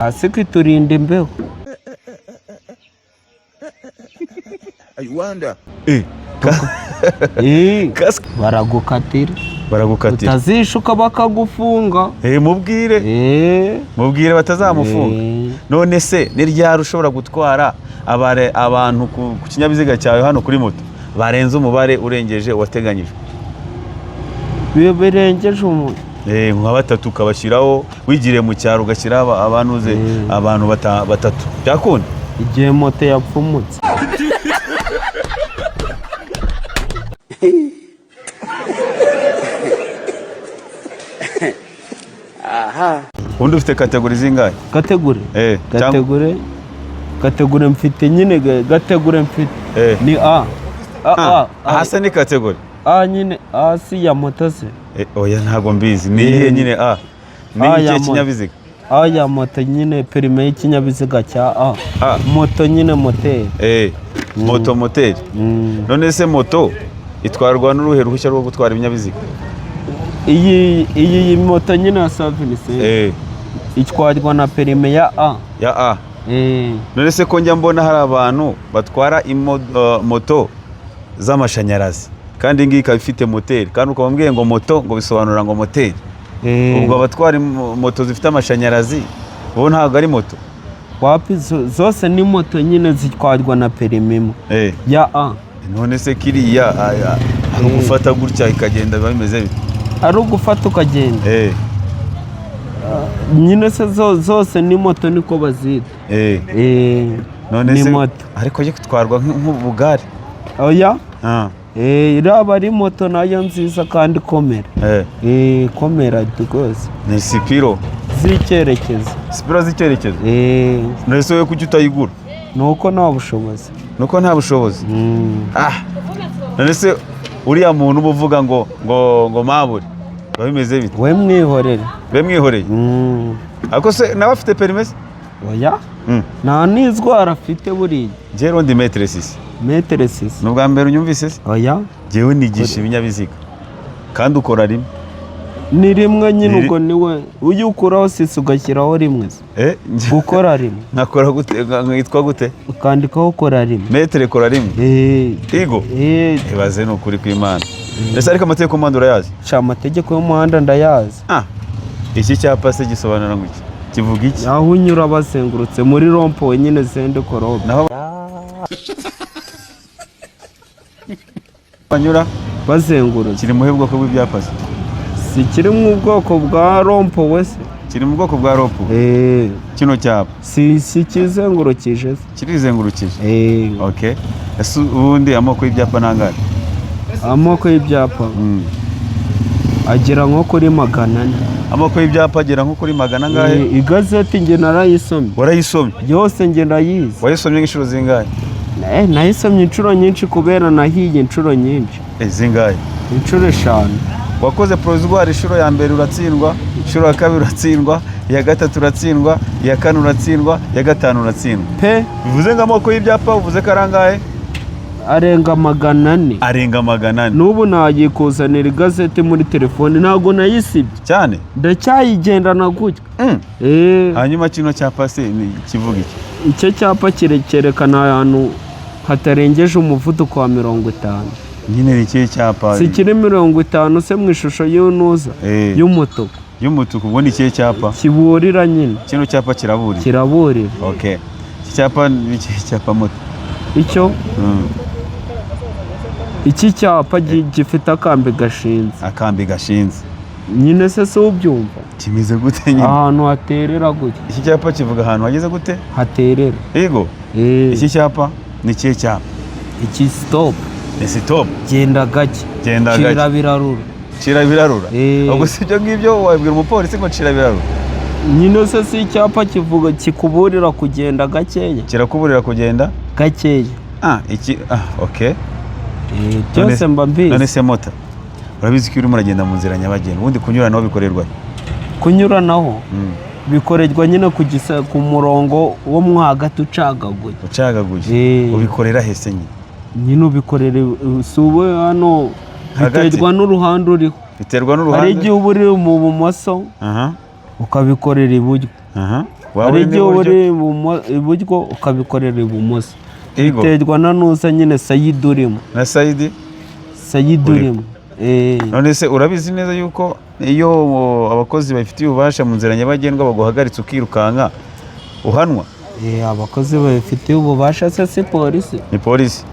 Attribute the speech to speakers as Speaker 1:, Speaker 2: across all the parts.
Speaker 1: hasi kwiturinda imbeho.
Speaker 2: I wonder.
Speaker 1: Baragukatira.
Speaker 2: Utazishuka
Speaker 1: bakagufunga.
Speaker 2: Mubwire batazamufunga. None se ni ryari ushobora gutwara abantu ku kinyabiziga cyawe hano kuri moto barenze umubare urengeje wateganyije?
Speaker 1: Birengeje umuntu.
Speaker 2: Nka batatu ukabashyiraho, wigiriye mu cyaro ugashyira abantuze abantu batatu. Byakunda
Speaker 1: igihe moto yapfumutse.
Speaker 2: Aha. Undi ufite kategori zingahe?
Speaker 1: Kategori mfite nyine kategori mfite ni A.
Speaker 2: Hasa ni kategori
Speaker 1: A nyine A si ya moto se.
Speaker 2: Oya ntago mbizi. Ni iyihe nyine A? Ni iki kinyabiziga?
Speaker 1: A ya moto nyine perime y'ikinyabiziga cya A. Moto nyine moteri.
Speaker 2: Moto moteri. None se moto itwarwa n'uruhe ruhushya rwo gutwara ibinyabiziga?
Speaker 1: Iyi moto nyine ya Savinise itwarwa na perime ya A.
Speaker 2: Ya A. None se ko njya mbona hari abantu batwara moto z'amashanyarazi kandi ngiyi ikaba ifite moteri, kandi ukaba mbwiye ngo moto ngo bisobanura ngo moteri. Ubwo abatwara moto zifite amashanyarazi bo ntabwo ari moto?
Speaker 1: Wapi zose ni moto nyine zitwarwa na perime ya A.
Speaker 2: None se kiriya ari ugufata gutya ikagenda biba bimeze bite?
Speaker 1: Ari ugufata ukagenda. Nyine se zose ni moto niko bazita.
Speaker 2: None
Speaker 1: ni
Speaker 2: se
Speaker 1: moto.
Speaker 2: Ariko yo gutwarwa nk'ubugari?
Speaker 1: Oya. Iraba ari moto nayo nziza kandi ikomera. Ikomera rwose.
Speaker 2: Ni Sipiro
Speaker 1: z'icyerekezo.
Speaker 2: Sipiro z'icyerekezo? None se wowe kuki utayigura?
Speaker 1: Nuko nta bushobozi.
Speaker 2: Nuko nta bushobozi? None se uriya muntu uvuga ngo mabure bimeze bite?
Speaker 1: We mwihorere.
Speaker 2: Be mwihoreye? Ariko se nawe afite perime?
Speaker 1: Oya. Nta n'izwara afite buriya.
Speaker 2: Jero ndi metre 6.
Speaker 1: Metre 6.
Speaker 2: Nubwa mbere unyumvise se?
Speaker 1: Oya.
Speaker 2: Jewe nigisha ibinyabiziga. Kandi ukora rimwe.
Speaker 1: Ni rimwe nyine ubwo niwe uyukuraho sisi ugashyiraho rimwe. Gukora rimwe.
Speaker 2: Nakora gute? Nkitwa gute?
Speaker 1: Ukandikaho ukora rimwe.
Speaker 2: Metre kora rimwe? Igo? Ibaze ni ukuri kw'Imana. Ese ariko amategeko y'umuhanda urayazi?
Speaker 1: Amategeko y'umuhanda ndayazi.
Speaker 2: Iki cyapa se gisobanura ngo iki? Kivuga iki?
Speaker 1: Aho unyura basengurutse muri rompo nyine Sende Korobe.
Speaker 2: Banyura
Speaker 1: bazengurutse.
Speaker 2: Kiri mu bwoko bw'ibyapa se?
Speaker 1: Si kiri mu bwoko bwa rompo wese.
Speaker 2: Kiri mu bwoko bwa rompo? Kino cyapa
Speaker 1: si kizengurukije.
Speaker 2: Kirizengurukije? Okay. Ese ubundi amoko y'ibyapa nangahe?
Speaker 1: Amoko y'ibyapa agera nko kuri 400.
Speaker 2: Amoko y'ibyapa agera nko kuri 100 angahe?
Speaker 1: Igazeti nge narayisomye.
Speaker 2: Warayisomye?
Speaker 1: Yose nge ndayizi.
Speaker 2: Wayisomye inshuro zingahe?
Speaker 1: Nayisomye inshuro nyinshi kubera nahiye inshuro nyinshi.
Speaker 2: Zingahe?
Speaker 1: Inshuro 5.
Speaker 2: Wakoze provisoire inshuro ya mbere uratsindwa, inshuro ya kabiri uratsindwa, iya gatatu uratsindwa, iya kane uratsindwa, iya gatanu uratsindwa. Bivuze ngo amoko y'ibyapa uvuze karangahe?
Speaker 1: Arenga 400.
Speaker 2: Arenga 400.
Speaker 1: Nubu nagiye kuzanira igazeti muri telefone ntago nayisibye
Speaker 2: cyane.
Speaker 1: Ndacyayigendana gutya.
Speaker 2: Hanyuma kino cyapa se ni kivuga iki?
Speaker 1: Icyo cyapa kirekerekana ahantu hatarengeje umuvuduko wa 50.
Speaker 2: Nyine ni iki cyapa?
Speaker 1: Si kiri 50 se mu ishusho y'unuza y'umutuku.
Speaker 2: Y'umutuku ubwo ni iki cyapa?
Speaker 1: Kiburira nyine.
Speaker 2: Kino cyapa kiraburira.
Speaker 1: Kiraburira.
Speaker 2: Okay. Iki cyapa ni iki cyapa moto?
Speaker 1: Icyo iki cyapa gifite akambi gashinze.
Speaker 2: Akambi gashinze.
Speaker 1: Nyine se ubyumva?
Speaker 2: Kimeze gute nyine?
Speaker 1: Ahantu haterera gutya.
Speaker 2: Iki cyapa kivuga ahantu hageze gute?
Speaker 1: Haterera.
Speaker 2: Yego. Iki cyapa ni iki cyapa?
Speaker 1: Iki stop.
Speaker 2: Ni stop.
Speaker 1: Genda gake.
Speaker 2: Genda gake.
Speaker 1: Cira birarura.
Speaker 2: Ubwo sibyo ngibyo wabwira umupolisi ngo cira birarura?
Speaker 1: Nyine se si icyapa kivuga kikuburira kugenda gakeya.
Speaker 2: Kirakuburira kugenda
Speaker 1: gakeya.
Speaker 2: Iki okay.
Speaker 1: Byose mba mbizi.
Speaker 2: None se mota urabizi ko urimo uragenda mu nzira nyabagendwa ubundi kunyuranaho bikorerwa?
Speaker 1: Kunyuranaho bikorerwa nyine ku murongo wo mu hagati
Speaker 2: ucagaguye. Ubikorera hese
Speaker 1: nyine ubikorera suwe hano biterwa n'uruhande uriho.
Speaker 2: Biterwa n'uruhande?
Speaker 1: Hari igihe uba uri mu bumoso ukabikorera iburyo. hari igihe uri iburyo ukabikorera ibumoso. Biterwa na nusa nyine Sayidi urimo.
Speaker 2: Na Sayidi
Speaker 1: urimo.
Speaker 2: None se urabizi neza yuko iyo abakozi bafitiye ububasha mu nzira nyabagendwa baguhagaritse ukirukanka uhanwa?
Speaker 1: Abakozi bafitiye ububasha se si polisi?
Speaker 2: Ni polisi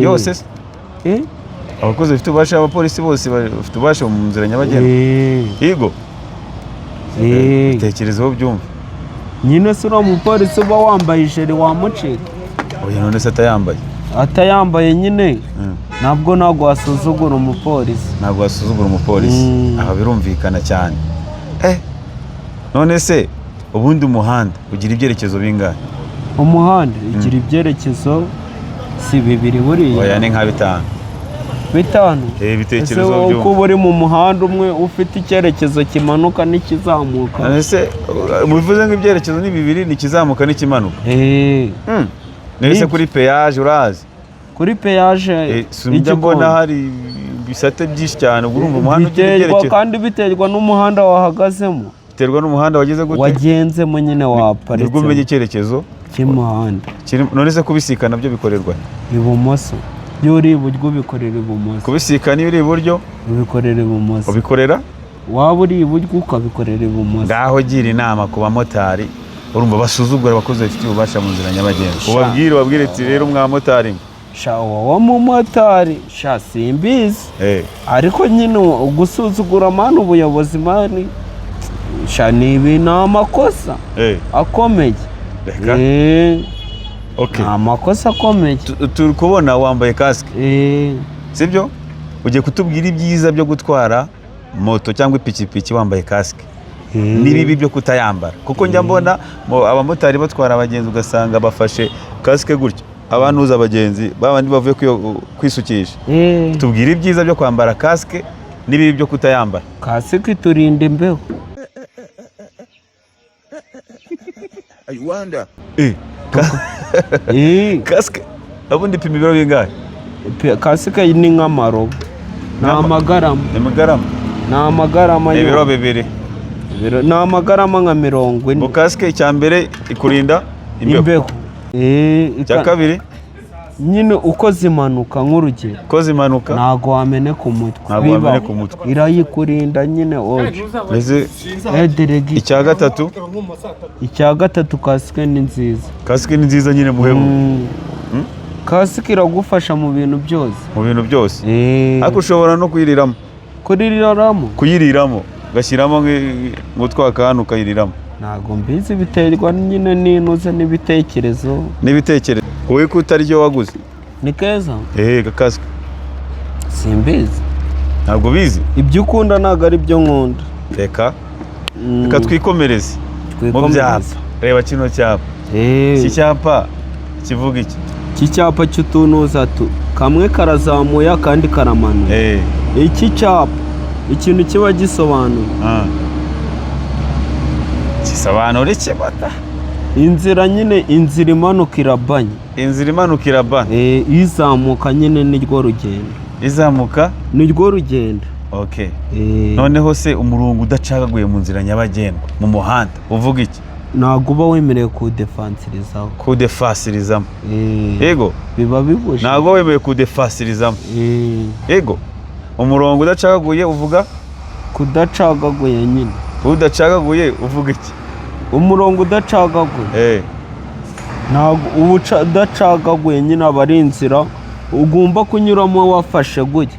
Speaker 2: yose se? Abakozi bafite ububasha, abapolisi bose bafite ububasha mu nzira nyabagendwa? Yego. Tekerezaho byumve.
Speaker 1: Nyine se uriya mupolisi uba wambaye ijeri wamucika?
Speaker 2: Oya, none se
Speaker 1: atayambaye nyine ntabwo wasuzugura umupolisi.
Speaker 2: Ntabwo wasuzugura umupolisi. Aha birumvikana cyane. None se ubundi umuhanda ugira ibyerekezo bingahe?
Speaker 1: Umuhanda ugira ibyerekezo si 2 buriya.
Speaker 2: Oya, ni nka 5.
Speaker 1: 5?
Speaker 2: Ibitekerezo byumve.
Speaker 1: Uko uri mu muhanda umwe ufite icyerekezo kimanuka n'ikizamuka.
Speaker 2: None se mubivuze ngo ibyerekezo ni 2, ni kizamuka n'ikimanuka? Nese kuri peage urazi? Kuri peage njya mbona hari bisate byinshi cyane, urumva umuhanda ugira ibyerekezo.
Speaker 1: Kandi biterwa n'umuhanda wahagazemo.
Speaker 2: Biterwa n'umuhanda wageze gute?
Speaker 1: Wagenzemo nyine waparitse.
Speaker 2: Nibwo umenye icyerekezo
Speaker 1: cy'umuhanda.
Speaker 2: None se kubisikana byo bikorerwa
Speaker 1: ibumoso? Iyo uri iburyo ubikorera ibumoso.
Speaker 2: Kubisikana iyo uri iburyo
Speaker 1: ubikorera ibumoso.
Speaker 2: Ubikorera?
Speaker 1: Waba uri iburyo ukabikorera ibumoso.
Speaker 2: Ngaho gira inama ku bamotari, urumva basuzugura abakozi bafitiye ububasha mu nzira nyabagendwa. Ubabwire ati rero mwamotari
Speaker 1: wowe mumotari simbizi, ariko nyine ugusuzugura mani ubuyobozi mani ni ibintu amakosa akomeye. Ni amakosa akomeye.
Speaker 2: Turi kubona wambaye kasike, sibyo? Ugiye kutubwira ibyiza byo gutwara moto cyangwa ipikipiki wambaye kasike n'ibibi byo kutayambara, kuko njya mbona abamotari batwara abagenzi ugasanga bafashe kasike gutya, abantuza abagenzi babandi bavuye kwisukisha. Tubwire ibyiza byo kwambara kasike n'ibibi byo kutayambara.
Speaker 1: Kasike iturinda imbeho.
Speaker 2: Kasike ubundi ipima ibiro bingahe?
Speaker 1: Kasike ni nk'amarobo. Ni amagarama. Ni amagarama.
Speaker 2: Ibiro 2.
Speaker 1: Ni amagarama nka 40.
Speaker 2: Kasike icya mbere ikurinda imbeho. Icya kabiri
Speaker 1: nyine uko zimanuka nk'urugero.
Speaker 2: Uko zimanuka
Speaker 1: ntago wameneka umutwe. Irayikurinda nyine oje. Icya gatatu kasike ni nziza.
Speaker 2: Kasike ni nziza nyine muhebu.
Speaker 1: Kasike iragufasha mu bintu byose.
Speaker 2: Mu bintu byose. Ariko ushobora no kuyiriramo. Kuyiriramo gashyiramo nk'utwa kantu ukayiriramo.
Speaker 1: Ntago mbizi, biterwa nyine n'inuze n'ibitekerezo.
Speaker 2: Wowe ko utaryo waguze?
Speaker 1: Ni keza?
Speaker 2: Kasike
Speaker 1: simbizi.
Speaker 2: Ntabwo bizi?
Speaker 1: Ibyo ukunda ntago ari byo nkunda.
Speaker 2: Reka twikomereze mu byapa. Reba kino cyapa. Iki cyapa kivuga iki?
Speaker 1: Iki cyapa cy'utunuza kamwe karazamuye kandi karamanuye. Iki cyapa ikintu kiba gisobanuye.
Speaker 2: Gisobanura iki bata?
Speaker 1: Inzira nyine, inzira imanuka irabanye.
Speaker 2: Inzira imanuka irabanye.
Speaker 1: Izamuka nyine nirwo rugendo.
Speaker 2: Izamuka
Speaker 1: nirwo rugendo.
Speaker 2: Noneho se umurongo udacagaguye mu nzira nyabagendwa mu muhanda uvuga iki?
Speaker 1: Ntago uba wemerewe kudefansirizaho.
Speaker 2: Kudefasirizamo? Yego.
Speaker 1: Biba bibuje.
Speaker 2: Ntago wemerewe kudefasirizamo? Yego. Umurongo udacagaguye uvuga?
Speaker 1: Kudacagaguye nyine.
Speaker 2: Udacagaguye uvuga iki?
Speaker 1: Umurongo udacagaguye. Ntago udacagaguye nyine aba ari inzira ugomba kunyuramo wafashe gutya.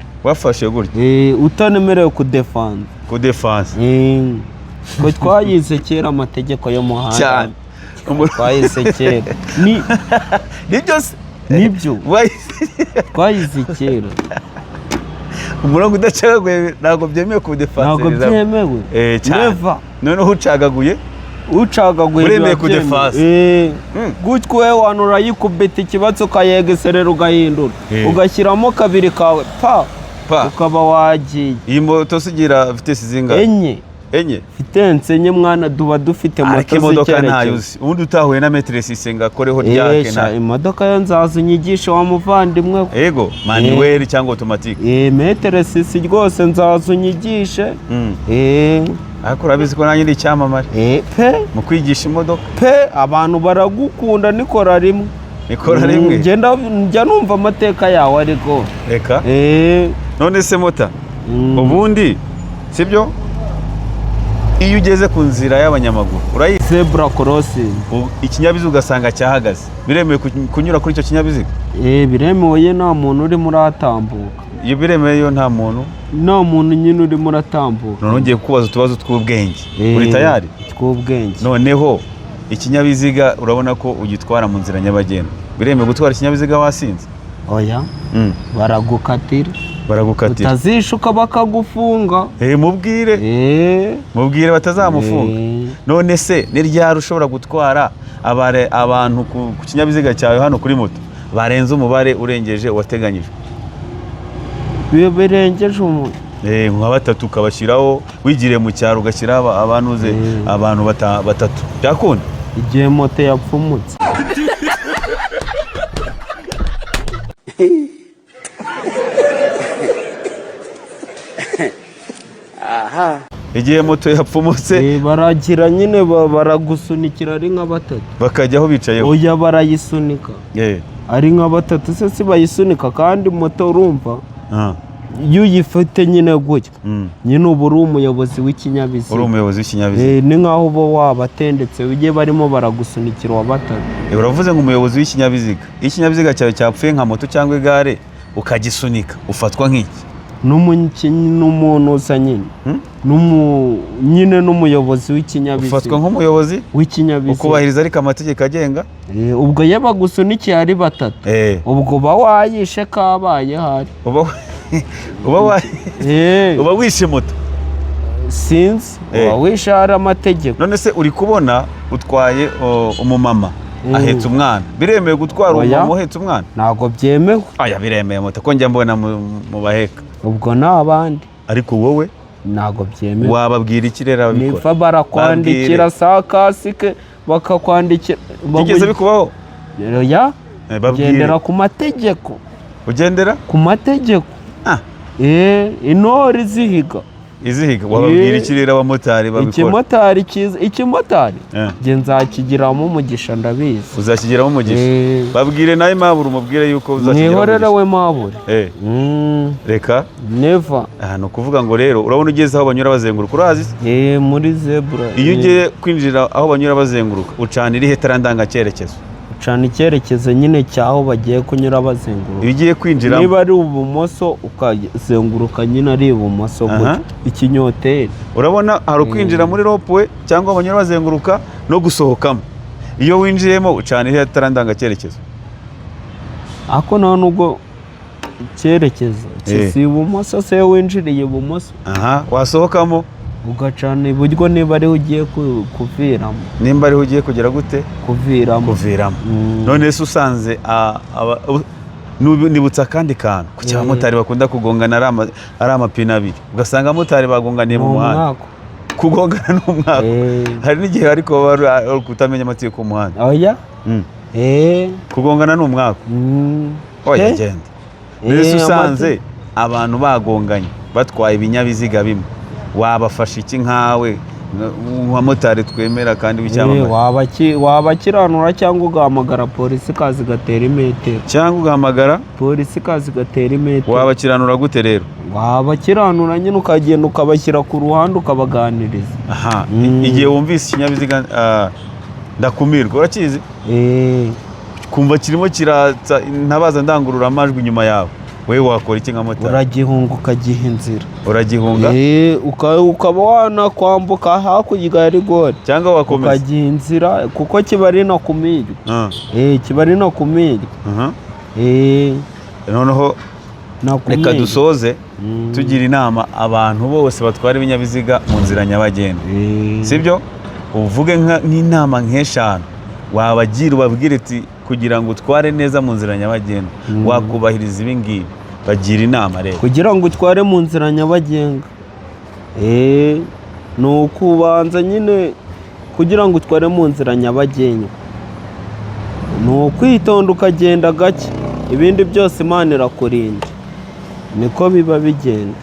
Speaker 1: Utanemerewe kudefansa. Ko twayize kera amategeko y'umuhanda cyane. Twayize kera. Nibyo. Twayize kera.
Speaker 2: Umurongo udacagaguye ntabwo byemewe kudefansiriza.
Speaker 1: Ntabwo byemewe.
Speaker 2: Neva. Noneho ucagaguye uremeye kudefansa. Gutyo wowe wantu urayikubita ikibatsi ukayegeserera ugahindura. Ugashyiramo kabiri kawe ukaba wagiye. Iyi moto sigira vitesi zingahe? enye
Speaker 1: fitense enye mwana duba dufite moto
Speaker 2: ariko imodoka ntayo uzi ubundi utahuye na metre sisenga akoreho ryake
Speaker 1: nta imodoka yo nzaza unyigisha wa muvandimwe
Speaker 2: ego manuel cyangwa automatique
Speaker 1: metre sisi rwose nzaza unyigishe
Speaker 2: ariko urabizi ko nanjye ndi icyamamare
Speaker 1: pe
Speaker 2: mu kwigisha imodoka
Speaker 1: pe abantu baragukunda nikora rimwe njya numva amateka yawe ariko
Speaker 2: reka none se mota ubundi sibyo iyo ugeze ku nzira y'abanyamaguru urayizi
Speaker 1: zebra crossing
Speaker 2: ikinyabiziga ugasanga cyahagaze biremewe kunyura kuri icyo kinyabiziga
Speaker 1: biremewe nta muntu urimo uratambuka
Speaker 2: iyo biremewe nta muntu
Speaker 1: nyine urimo uratambuka
Speaker 2: none ugiye kubaza utubazo tw'ubwenge uri tayari
Speaker 1: tw'ubwenge
Speaker 2: noneho ikinyabiziga urabona ko ugitwara mu nzira nyabagendwa biremewe gutwara ikinyabiziga wasinze
Speaker 1: oya baragukatira utazishuka bakagufunga
Speaker 2: mubwire batazamufunga none se ni ryari ushobora gutwara abantu ku kinyabiziga cyawe hano kuri moto barenze umubare urengeje wateganyijwe
Speaker 1: birengeje umuntu
Speaker 2: nka batatu ukabashyiraho wigiriye mu cyaro ugashyira abantu batatu byakunda
Speaker 1: igihe moto yapfumutse
Speaker 2: igihe moto yapfumutse
Speaker 1: baragira nyine baragusunikira ari nka batatu
Speaker 2: bakajyaho bicayeho
Speaker 1: oya barayisunika ari nka batatu se si bayisunika kandi moto urumva iyo uyifite nyine gutya nyine uba uri umuyobozi w'ikinyabiziga ni nk'aho uba wabatendetse ujye barimo baragusunikira wa batatu
Speaker 2: uravuze ngo umuyobozi w'ikinyabiziga iyo ikinyabiziga cyawe cyapfuye nka moto cyangwa igare ukagisunika ufatwa nk'iki
Speaker 1: n'umuntu usa nyine n'umuyobozi w'ikinyabiziga
Speaker 2: ufatwa nk'umuyobozi
Speaker 1: w'ikinyabiziga
Speaker 2: ukubahiriza ariko amategeko agenga
Speaker 1: ubwo iyo bagusunikiye ari batatu ubwo uba wayishe kabaye hari
Speaker 2: uba wishe moto
Speaker 1: sinzi uba wishe hari amategeko
Speaker 2: none se uri kubona utwaye umumama ahetse umwana biremewe gutwara umumama uhetse umwana
Speaker 1: ntabwo byemewe
Speaker 2: biremewe moto ko njya mbona mu baheka
Speaker 1: ubwo ni abandi
Speaker 2: ariko wowe
Speaker 1: ntabwo byemewe
Speaker 2: wababwira iki rero ababikora
Speaker 1: niba barakwandikira saa kasike bakakwandikira
Speaker 2: bigeze bikubaho
Speaker 1: ugendera ku mategeko
Speaker 2: ugendera
Speaker 1: ku mategeko intore izihiga
Speaker 2: wababwira iki rero abamotari babikora
Speaker 1: ikimotari njye nzakigiramo umugisha ndabizi
Speaker 2: uzakigiramo umugisha babwire nawe mabure umubwire yuko uzakigiramo
Speaker 1: mwihorere we mabure
Speaker 2: reka
Speaker 1: neva
Speaker 2: ni ukuvuga ngo rero urabona ugeze aho banyura bazenguruka urazi
Speaker 1: muri zebura
Speaker 2: iyo ugiye kwinjira aho banyura bazenguruka ucana irihe tara ndangacyerekezo
Speaker 1: ucana icyerekezo nyine cy'aho bagiye kunyura bazenguruka
Speaker 2: iyo ugiye kwinjira
Speaker 1: niba ari ibumoso ukazenguruka nyine ari ibumoso gutya ikinyoteri
Speaker 2: urabona hari ukwinjira muri ropuwe cyangwa banyura bazenguruka no gusohokamo iyo winjiyemo ucana irihe tara ndangacyerekezo
Speaker 1: ako nta nubwo icyerekezo si ibumoso se winjiriye ibumoso
Speaker 2: wasohokamo
Speaker 1: ugacana iburyo niba ariho ugiye kuviramo
Speaker 2: nimba ariho ugiye kugera gute
Speaker 1: kuviramo
Speaker 2: none se usanze nibutsa akandi kantu kuki abamotari bakunda kugongana ari amapine abiri ugasanga abamotari bagonganiye mu muhanda kugongana n'umwaka hari n'igihe ariko bari kutamenya amategeko y'umuhanda kugongana n'umwaka oya genda mbese usanze abantu bagonganye batwaye ibinyabiziga bimwe wabafasha iki nkawe nk'abamotari twemera kandi w'icyamamare
Speaker 1: wabakiranura cyangwa ugahamagara polisi ikaza igatera imetero
Speaker 2: cyangwa ugahamagara
Speaker 1: polisi ikaza igatera imetero
Speaker 2: wabakiranura gute rero
Speaker 1: wabakiranura nyine ukagenda ukabashyira ku ruhande ukabaganiriza
Speaker 2: igihe wumvise ikinyabiziga ndakumirwa urakizi kumva kirimo kiratsa ntabaza ndangururamajwi inyuma yawe wewe wakora iki nka motari
Speaker 1: uragihunga ukagiha inzira
Speaker 2: uragihunga
Speaker 1: ukaba wanakwambuka hakurya ya rigore
Speaker 2: cyangwa wakomeza
Speaker 1: ukagiha inzira kuko kiba ari no kumirwa kiba ari no kumirwa
Speaker 2: noneho reka dusoze tugira inama abantu bose batwara ibinyabiziga mu nzira nyabagendwa sibyo uvuge nk'inama nk'eshanu wabagira ubabwire ati kugira ngo utware neza mu nzira nyabagendwa wakubahiriza ibi ngibi bagira inama rero
Speaker 1: kugira ngo utware mu nzira nyabagendwa ni ukubanza nyine kugira ngo utware mu nzira nyabagendwa, ni ukwitonda ukagenda gake, ibindi byose Imana irakurinda, niko biba bigenda.